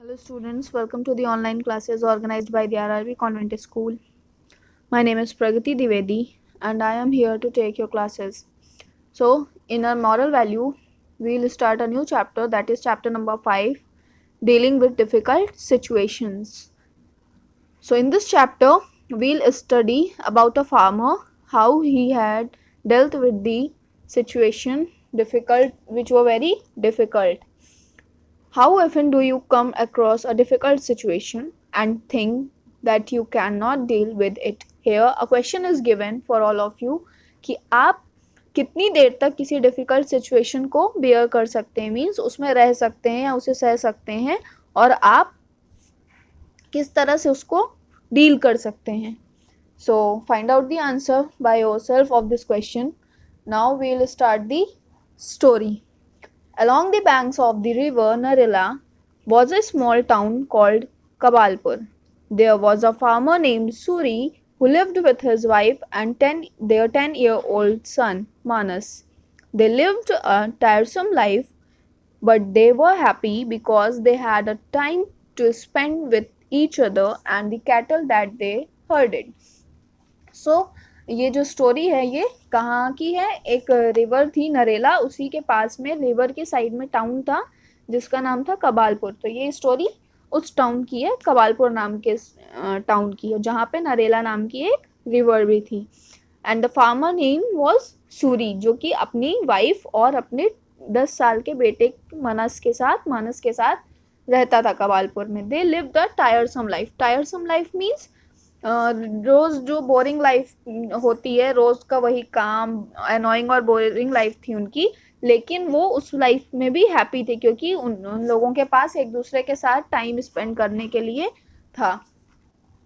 Hello students, welcome to the online classes organized by the RRB Convent School. My name is Pragati Divedi and I am here to take your classes. So, in our moral value, we'll start a new chapter, that is chapter number 5, dealing with difficult situations. So, in this chapter, we'll study about a farmer, how he had dealt with the situation which were very difficult. How often do you come across a difficult situation and think that you cannot deal with it? Here a question is given for all of you कि आप कितनी देर तक किसी difficult situation को bear कर सकते हैं, means उसमें रह सकते हैं या उसे सह सकते हैं, और आप किस तरह से उसको डील कर सकते हैं. So find out the answer by yourself of this question. Now we will start the story. Along the banks of the river Narela was a small town called Kabalpur. There was a farmer named Suri who lived with his wife and their 10-year-old son Manas. They lived a tiresome life, but they were happy because they had a time to spend with each other and the cattle that they herded. So ये जो story है ये कहाँ की है? एक river थी नरेला, उसी के पास में रिवर के साइड में टाउन था जिसका नाम था कबालपुर. तो ये स्टोरी उस टाउन की है, कबालपुर नाम के टाउन की है, जहाँ पे नरेला नाम की एक रिवर भी थी. And the farmer name was Suri, जो कि अपनी वाइफ और अपने 10 साल के बेटे मानस के साथ रहता था कबालपुर में. They live the tiresome life. Tiresome life means रोज जो बोरिंग लाइफ होती है, रोज का वही काम, अनोइंग और बोरिंग लाइफ थी उनकी, लेकिन वो उस लाइफ में भी हैप्पी थे क्योंकि उन लोगों के पास एक दूसरे के साथ टाइम स्पेंड करने के लिए था.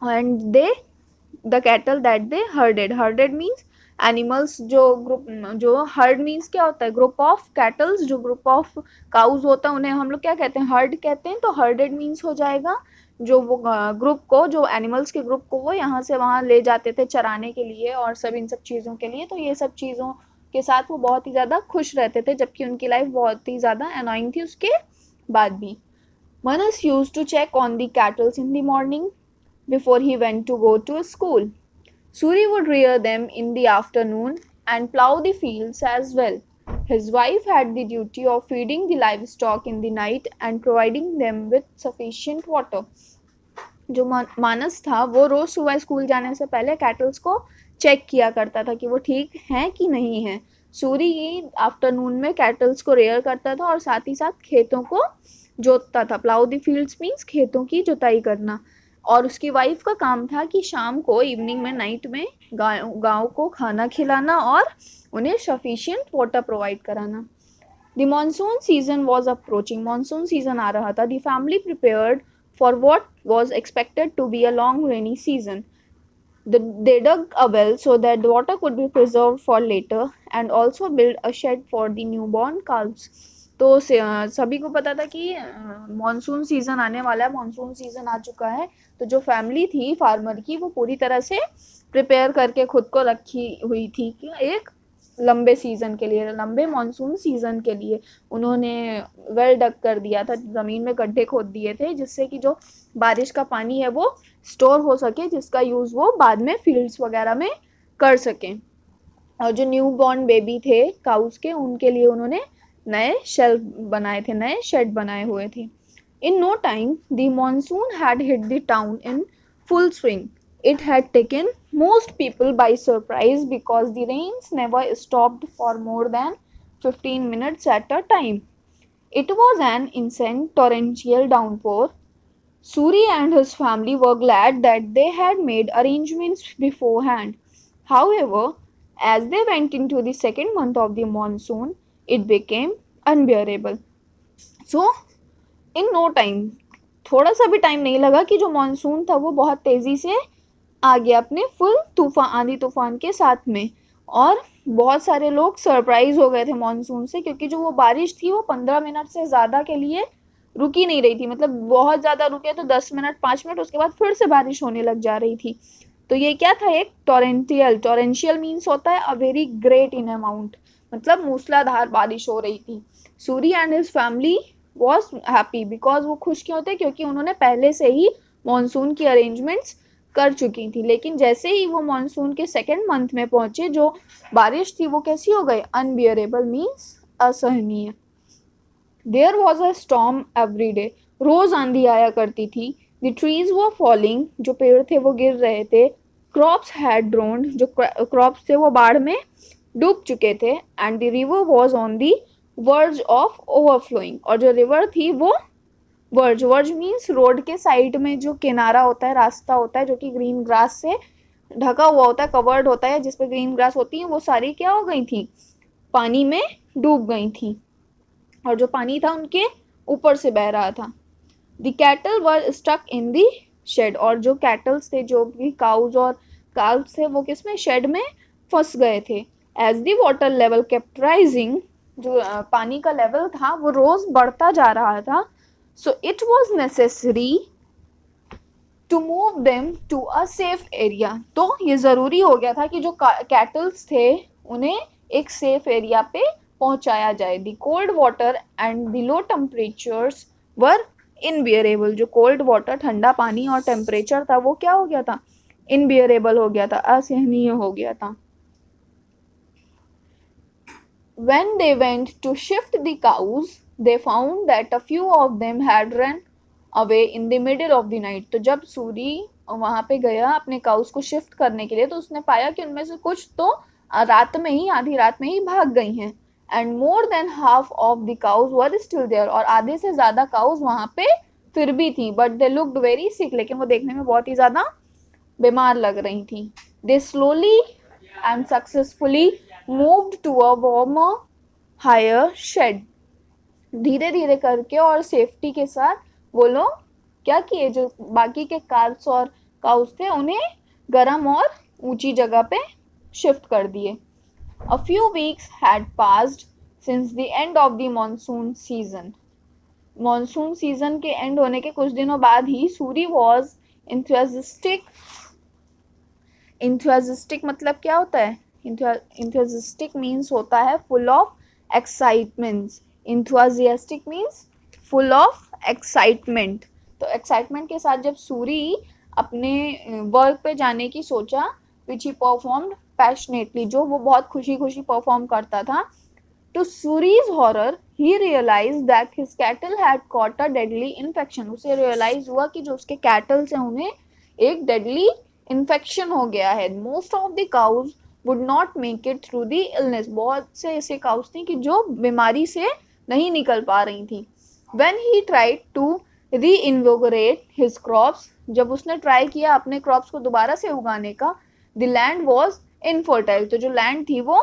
And they the cattle that they herded means animals, जो हर्ड मीन्स क्या होता है? ग्रुप ऑफ कैटल्स, जो ग्रुप ऑफ काउज होता है उन्हें हम लोग क्या कहते हैं? हर्ड कहते हैं. तो हर्डेड मीन्स हो जाएगा जो वो ग्रुप को, जो एनिमल्स के ग्रुप को वो यहाँ से वहाँ ले जाते थे चराने के लिए और सब इन सब चीज़ों के लिए. तो ये सब चीज़ों के साथ वो बहुत ही ज़्यादा खुश रहते थे, जबकि उनकी लाइफ बहुत ही ज़्यादा अनोइंग थी उसके बाद भी. Manas used to check on the cattle in the morning before he went to go to school. Suri would rear them in the afternoon and plough the fields as well. His wife had the duty of feeding the livestock in the night and providing them with sufficient water. जो मानस था वो रोज सुबह school जाने से पहले kettles को check किया करता था कि वो ठीक हैं कि नहीं हैं. सूरी आफ्टरनून में कैटल्स को रेयर करता था और साथ ही साथ खेतों को जोतता था. प्लाउ द फील्ड्स मीन्स खेतों की जुताई करना. और उसकी वाइफ का काम था कि शाम को, इवनिंग में, नाइट में गाँव को खाना खिलाना और उन्हें सफिशिएंट वाटर प्रोवाइड कराना. The monsoon season was approaching. Monsoon season आ रहा था. The family prepared for what was expected to be a long rainy season. They dug a well so that the water could be preserved for later and also built a shed for the newborn calves. तो सभी को पता था कि monsoon season आने वाला है, monsoon season आ चुका है. तो जो फैमिली थी फार्मर की, वो पूरी तरह से प्रिपेयर करके खुद को रखी हुई थी कि एक लंबे सीज़न के लिए, लंबे मॉनसून सीज़न के लिए उन्होंने वेल डग कर दिया था, ज़मीन में गड्ढे खोद दिए थे जिससे कि जो बारिश का पानी है वो स्टोर हो सके, जिसका यूज़ वो बाद में फील्ड्स वगैरह में कर सकें. और जो न्यू बॉर्न बेबी थे काउस के, उनके लिए उन्होंने नए शेड बनाए हुए थे. In no time the monsoon had hit the town in full swing. It had taken most people by surprise because the rains never stopped for more than 15 minutes at a time. It was an insane torrential downpour. Suri and his family were glad that they had made arrangements beforehand. However, as they went into the second month of the monsoon, it became unbearable. So, in no time, थोड़ा सा भी time नहीं लगा कि जो monsoon था वो बहुत तेज़ी से आ गया अपने फुल आंधी तूफान के साथ में. और बहुत सारे लोग सरप्राइज हो गए थे मॉनसून से, क्योंकि जो वो बारिश थी वो 15 मिनट से ज़्यादा के लिए रुकी नहीं रही थी. मतलब बहुत ज़्यादा रुके तो 10 मिनट 5 मिनट, उसके बाद फिर से बारिश होने लग जा रही थी. तो ये क्या था? एक टॉरेंशियल मीन्स होता है a very great in amount, मतलब मूसलाधार बारिश हो रही थी. Suri and his family was happy because वो खुश क्यों थे, क्योंकि उन्होंने पहले से ही मॉनसून की अरेंजमेंट्स कर चुकी थी। लेकिन जैसे ही वो मॉनसून के सेकेंड मंथ में पहुंचे, जो बारिश थी वो कैसी हो गई, अनबियरेबल मीन्स असहनीय। There was a storm every day, रोज आंधी आया करती थी। द ट्रीज वर फॉलिंग, जो पेड़ थे वो गिर रहे थे। क्रॉप्स हैड ड्रोन्ड, जो क्रॉप्स थे वो बाढ़ में डूब चुके थे। And the river was on the verge of overflowing, और जो रिवर थी वो वर्ज, वर्ज मीन्स रोड के साइड में जो किनारा होता है, रास्ता होता है जो कि ग्रीन ग्रास से ढका हुआ होता है, कवर्ड होता है, जिसपे ग्रीन ग्रास होती है, वो सारी क्या हो गई थी, पानी में डूब गई थी। और जो पानी था उनके ऊपर से बह रहा था। The cattle were stuck in the shed, और जो कैटल्स थे, जो भी काउज और काल्व्स थे, वो किसमें, शेड में फंस गए थे। As the water level kept rising, जो पानी का लेवल था वो रोज बढ़ता जा रहा था। So it was necessary to move them to a safe area, तो ये ज़रूरी हो गया था कि जो कैटल्स थे उन्हें एक सेफ एरिया पे पहुंचाया जाए। The cold water and the low temperatures were unbearable, जो कोल्ड वाटर, ठंडा पानी और टेम्परेचर था वो क्या हो गया था, इनबियरेबल हो गया था, असहनीय हो गया था। When they went to shift the cows, they found that a few of them had run away in the middle of the night. तो जब सूरी वहाँ पे गया अपने काउस को शिफ्ट करने के लिए, तो उसने पाया कि उनमें से कुछ तो रात में ही, आधी रात में ही भाग गई हैं। And more than half of the cows were still there, और आधे से ज़्यादा काउज वहाँ पे फिर भी थी। But they looked very sick, लेकिन वो देखने में बहुत ही ज़्यादा बीमार लग रही थी। They slowly and successfully moved to a warmer higher shed, धीरे धीरे करके और सेफ्टी के साथ वो लोग क्या किए, जो बाकी के कार्स और काउस थे उन्हें गर्म और ऊंची जगह पे शिफ्ट कर दिए। A few weeks had passed since the end of the monsoon season, monsoon season के एंड होने के कुछ दिनों बाद ही सूरी वॉज इंथुजिस्टिक, इंथुजिस्टिक मतलब क्या होता है, इंथुजिस्टिक मीन्स होता है full of excitements, enthusiastic means full of excitement. तो एक्साइटमेंट के साथ जब सूरी अपने वर्क पे जाने की सोचा, विच ही परफॉर्म्ड पैशनेटली, जो वो बहुत खुशी खुशी परफॉर्म करता था, to Suri's horror he realise that his cattle had caught a deadly infection, उसे रियलाइज हुआ कि जो उसके कैटल्स हैं उन्हें एक डेडली इन्फेक्शन हो गया है। Most of the cows would not make it through the illness, बहुत से ऐसे काउस थी कि जो बीमारी से नहीं निकल पा रही थी। व्हेन ही ट्राइड टू री इन्वोगरेट हिज क्रॉप्स, जब उसने ट्राई किया अपने क्रॉप्स को दोबारा से उगाने का, द लैंड वॉज इनफर्टाइल, तो जो लैंड थी वो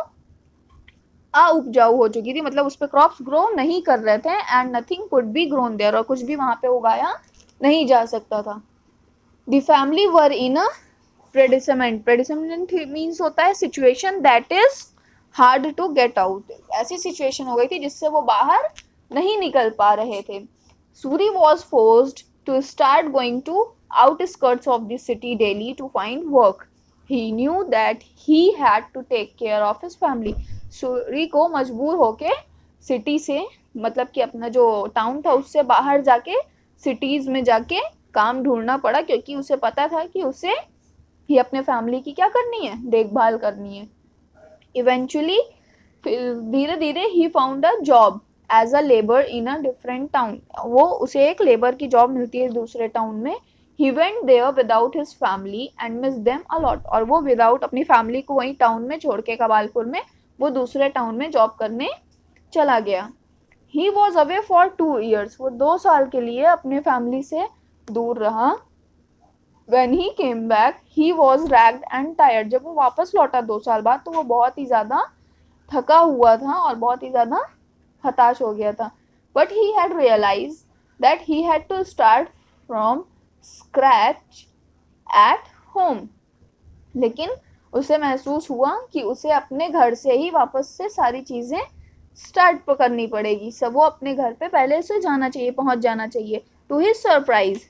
अउपजाऊ हो चुकी थी, मतलब उस पर क्रॉप्स ग्रो नहीं कर रहे थे। And nothing could be grown there, और कुछ भी वहां पे उगाया नहीं जा सकता था। The family were in a predicament, predicament means होता है situation that is hard to get out, ऐसी सिचुएशन हो गई थी जिससे वो बाहर नहीं निकल पा रहे थे। Suri was forced to start going to outskirts of the city daily to find work. He knew that he had to take care of his family. Suri को मजबूर होके सिटी से, मतलब कि अपना जो टाउन था उससे बाहर जाके सिटीज में जाके काम ढूंढना पड़ा, क्योंकि उसे पता था कि उसे ही अपने फैमिली की क्या करनी है, देखभाल करनी है। इवेंचुअली धीरे धीरे he found a job as a labour in a different town, वो उसे एक लेबर की जॉब मिलती है दूसरे टाउन में। He went there without his family and miss them a lot, और वो विदाउट अपनी फैमिली को वहीं टाउन में छोड़ के, कबालपुर में, वो दूसरे टाउन में जॉब करने चला गया। He was away for 2 years, वो 2 साल के लिए अपने फैमिली से दूर रहा। When he came back, he was ragged and tired. जब वो वापस लौटा 2 साल बाद, तो वो बहुत ही ज़्यादा थका हुआ था और बहुत ही ज़्यादा हताश हो गया था। But he had realized that he had to start from scratch at home. लेकिन उसे महसूस हुआ कि उसे अपने घर से ही वापस से सारी चीज़ें स्टार्ट करनी पड़ेगी, सब वो अपने घर पे पहले से जाना चाहिए, पहुंच जाना चाहिए। To his surprise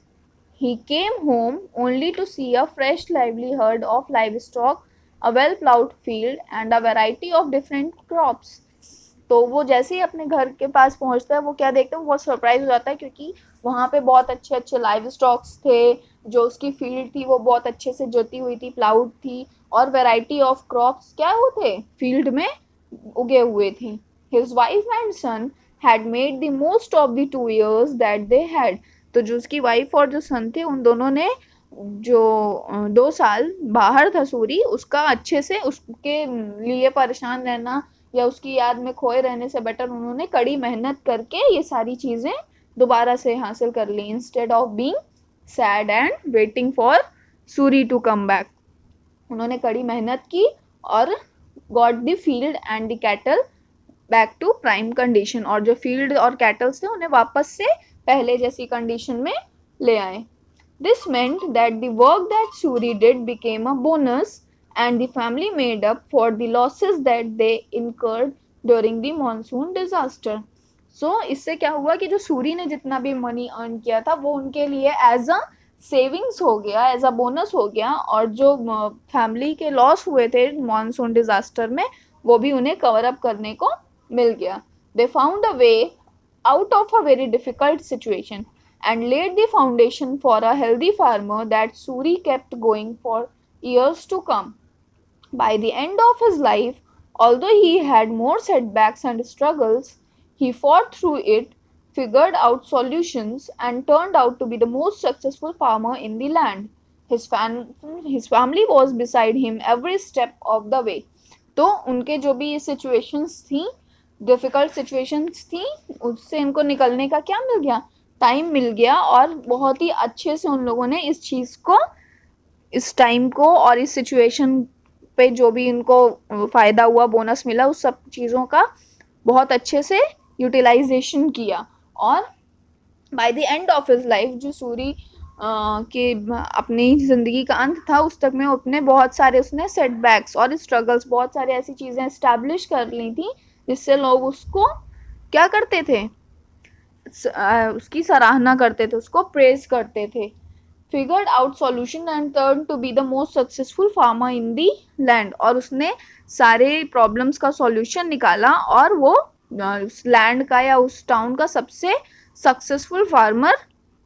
he came home only to see a fresh lively herd of livestock, a well plowed field and a variety of different crops. तो वो जैसे ही अपने घर के पास पहुंचता है वो क्या देखता है, वो बहुत सरप्राइज हो जाता है क्योंकि वहाँ पे बहुत अच्छे अच्छे लाइव स्टॉक्स थे, जो उसकी फील्ड थी वो बहुत अच्छे से जोती हुई थी, प्लाउड थी, और वैरायटी ऑफ क्रॉप्स क्या वो थे फील्ड में उगे हुए थे. His wife and son had made the most of the 2 years that they had. तो जो उसकी वाइफ और जो सन थे उन दोनों ने जो 2 साल बाहर था सूरी, उसका अच्छे से उसके लिए परेशान रहना या उसकी याद में खोए रहने से बेटर उन्होंने कड़ी मेहनत करके ये सारी चीज़ें दोबारा से हासिल कर ली, instead of being sad and waiting for Suri to come back. उन्होंने कड़ी मेहनत की और got the field and the cattle back to prime condition, और जो फील्ड और कैटल्स थे उन्हें वापस से पहले जैसी कंडीशन में ले आए. This meant that the work that Suri did became a bonus and the family made up for the losses that they incurred during the monsoon disaster. So इससे क्या हुआ कि जो सूरी ने जितना भी मनी अर्न किया था वो उनके लिए एज अ सेविंग्स हो गया, एज अ बोनस हो गया, और जो फैमिली के लॉस हुए थे मॉनसून डिजास्टर में वो भी उन्हें कवर अप करने को मिल गया. They found a way out of a very difficult situation and laid the foundation for a healthy farmer that Suri kept going for years to come. By the end of his life, although he had more setbacks and struggles, he fought through it, figured out solutions, and turned out to be the most successful farmer in the land. His family was beside him every step of the way. तो उनके जो भी situations थी, difficult situations थी, उससे इनको निकलने का क्या मिल गया, टाइम मिल गया, और बहुत ही अच्छे से उन लोगों ने इस चीज़ को, इस टाइम को और इस सिचुएशन पे जो भी इनको फ़ायदा हुआ, बोनस मिला, उस सब चीज़ों का बहुत अच्छे से यूटिलाइजेशन किया. और by the end of his life जो सूरी के अपनी ज़िंदगी का अंत था उस तक में अपने बहुत सारे उसने सेटबैक्स और स्ट्रगल्स, बहुत सारे ऐसी चीज़ें इस्टेब्लिश कर ली थी जिससे लोग उसको क्या करते थे, उसकी सराहना करते थे, उसको प्रेज करते थे. Figured out solution and turn to be the most successful farmer in the land. और उसने सारे प्रॉब्लम्स का सॉल्यूशन निकाला और वो उस लैंड का या उस टाउन का सबसे सक्सेसफुल फार्मर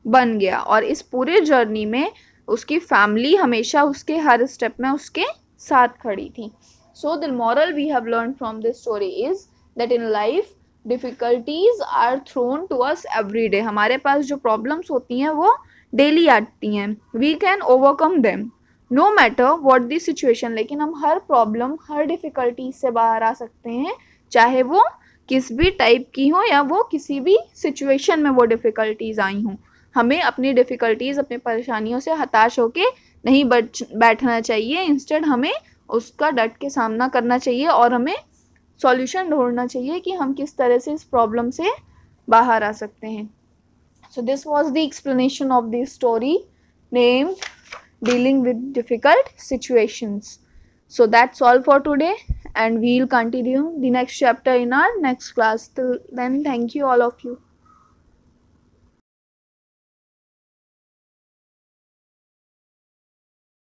बन गया. और इस पूरे जर्नी में उसकी फैमिली हमेशा उसके हर स्टेप में उसके साथ खड़ी थी. So the moral we have learn from this story is that in life difficulties are thrown to us every day. हमारे पास जो प्रॉब्लम्स होती हैं वो डेली आती हैं. We can overcome them no matter what the situation. लेकिन हम हर प्रॉब्लम, हर डिफ़िकल्टीज से बाहर आ सकते हैं, चाहे वो किस भी टाइप की हो या वो किसी भी सिचुएशन में वो डिफ़िकल्टीज आई हों. हमें अपनी डिफ़िकल्टीज, अपनी परेशानियों से हताश होके नहीं बैठना चाहिए. इंस्टेड हमें उसका डट के सामना करना चाहिए और हमें सॉल्यूशन ढूंढना चाहिए कि हम किस तरह से इस प्रॉब्लम से बाहर आ सकते हैं. So this was the explanation of the story named Dealing with Difficult Situations. So that's all for today, and we'll continue the next chapter in our next class. Till then, thank you all of you.